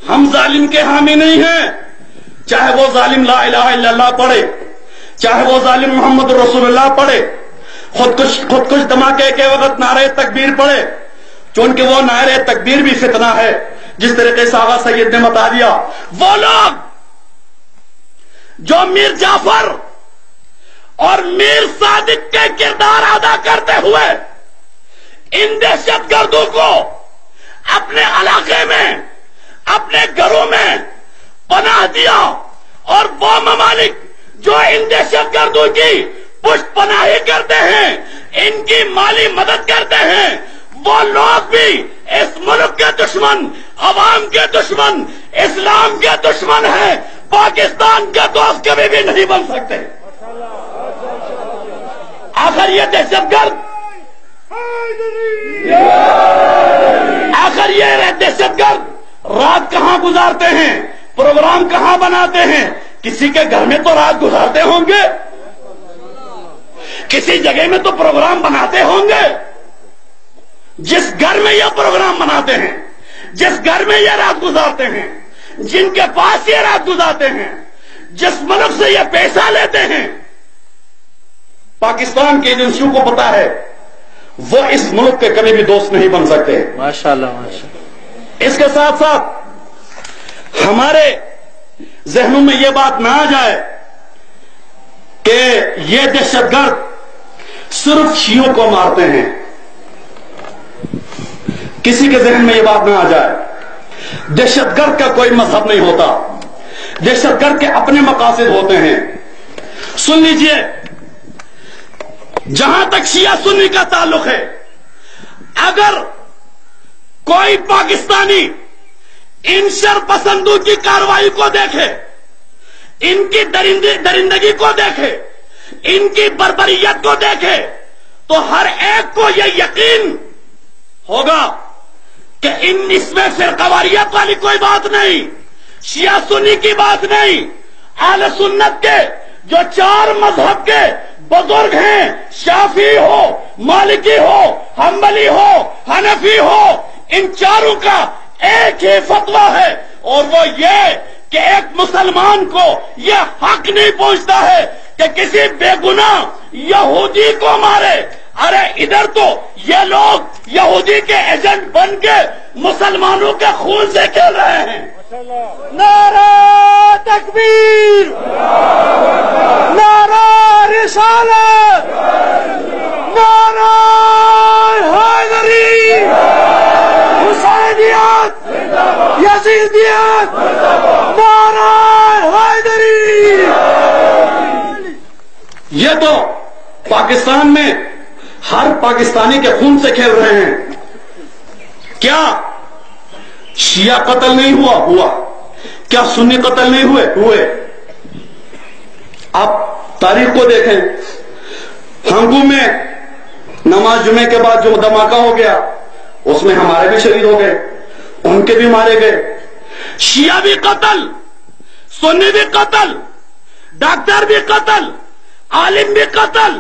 ہم ظالم کے حامی نہیں ہیں، چاہے وہ ظالم لا الہ الا اللہ پڑھے، چاہے وہ ظالم محمد رسول اللہ پڑھے، خود کش دھماکے کے وقت نعرہ تکبیر پڑھے، چونکہ وہ نعرہ تکبیر بھی فتنہ ہے، جس طریقے سے آغا سید نے بتا دیا۔ وہ لوگ جو میر جعفر اور میر صادق کے کردار ادا کرتے ہوئے ان دہشت گردوں کو اپنے علاقے میں، اپنے گھروں میں پناہ دیا، اور وہ ممالک جو ان دہشت گردوں کی پشت پناہی کرتے ہیں، ان کی مالی مدد کرتے ہیں، وہ لوگ بھی اس ملک کے دشمن، عوام کے دشمن، اسلام کے دشمن ہیں، پاکستان کا دوست کبھی بھی نہیں بن سکتے۔ آخر یہ دہشت گرد، آخر یہ دہشت گرد رات کہاں گزارتے ہیں، پروگرام کہاں بناتے ہیں؟ کسی کے گھر میں تو رات گزارتے ہوں گے، کسی جگہ میں تو پروگرام بناتے ہوں گے۔ جس گھر میں یہ پروگرام بناتے ہیں، جس گھر میں یہ رات گزارتے ہیں، جن کے پاس یہ رات گزارتے ہیں، جس ملک سے یہ پیسہ لیتے ہیں، پاکستان کی ایجنسیوں کو پتا ہے وہ اس ملک کے کبھی بھی دوست نہیں بن سکتے۔ ماشاءاللہ ماشاءاللہ۔ اس کے ساتھ ساتھ ہمارے ذہنوں میں یہ بات نہ آ جائے کہ یہ دہشت گرد صرف شیعوں کو مارتے ہیں، کسی کے ذہن میں یہ بات نہ آ جائے۔ دہشت گرد کا کوئی مذہب نہیں ہوتا، دہشت گرد کے اپنے مقاصد ہوتے ہیں۔ سن لیجئے، جہاں تک شیعہ سنی کا تعلق ہے، اگر کوئی پاکستانی ان شر پسندوں کی کارروائی کو دیکھے، ان کی درندگی کو دیکھے، ان کی بربریت کو دیکھے، تو ہر ایک کو یہ یقین ہوگا کہ اس میں فرقواریت والی کوئی بات نہیں، شیعہ سنی کی بات نہیں۔ اہل سنت کے جو چار مذہب کے بزرگ ہیں، شافعی ہو، مالکی ہو، حنبلی ہو، حنفی ہو، ان چاروں کا ایک ہی فتویٰ ہے، اور وہ یہ کہ ایک مسلمان کو یہ حق نہیں پہنچتا ہے کہ کسی بے گناہ یہودی کو مارے۔ ارے ادھر تو یہ لوگ یہودی کے ایجنٹ بن کے مسلمانوں کے خون سے کھیل رہے ہیں۔ نعرہ تکبیر، نعرہ رسالت، نعرہ حیدری، حسینیت، یزیدیت، نعرہ حیدری۔ یہ تو پاکستان میں ہر پاکستانی کے خون سے کھیل رہے ہیں۔ کیا شیعہ قتل نہیں ہوا؟ ہوا۔ کیا سنی قتل نہیں ہوئے؟ ہوئے۔ آپ تاریخ کو دیکھیں، ہنگو میں نماز جمعے کے بعد جو دھماکہ ہو گیا، اس میں ہمارے بھی شہید ہو گئے، ان کے بھی مارے گئے۔ شیعہ بھی قتل، سنی بھی قتل، ڈاکٹر بھی قتل، عالم بھی قتل،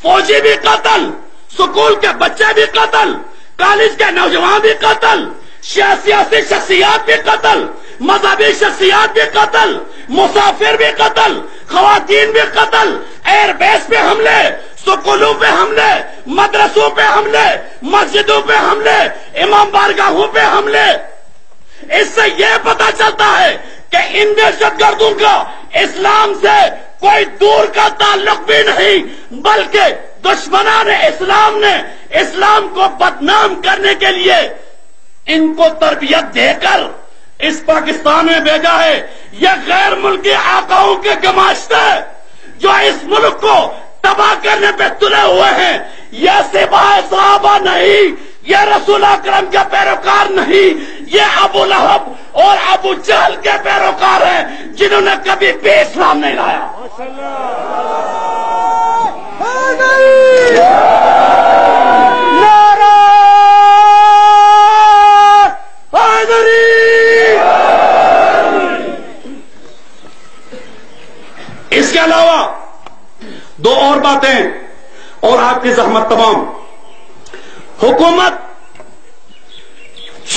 فوجی بھی قتل، سکول کے بچے بھی قتل، کالج کے نوجوان بھی قتل، سیاسی شخصیات بھی قتل، مذہبی شخصیات بھی قتل، مسافر بھی قتل، خواتین بھی قتل، ایئر بیس پہ حملے، سکولوں پہ حملے، مدرسوں پہ حملے، مسجدوں پہ حملے، امام بارگاہوں پہ حملے۔ اس سے یہ پتا چلتا ہے کہ ان دہشت گردوں کا اسلام سے کوئی دور کا تعلق بھی نہیں، بلکہ دشمنان اسلام نے اسلام کو بدنام کرنے کے لیے ان کو تربیت دے کر اس پاکستان میں بھیجا ہے۔ یہ غیر ملکی آقاؤں کے گماشتے جو اس ملک کو تباہ کرنے پہ تلے ہوئے ہیں، یہ سپاہ صحابہ نہیں، یہ رسول اکرم کے پیروکار نہیں، یہ ابو لہب اور ابو جہل کے پیروکار ہیں جنہوں نے کبھی بھی اسلام نہیں لایا۔ اس کے علاوہ دو اور باتیں اور آپ کی زحمت تمام۔ حکومت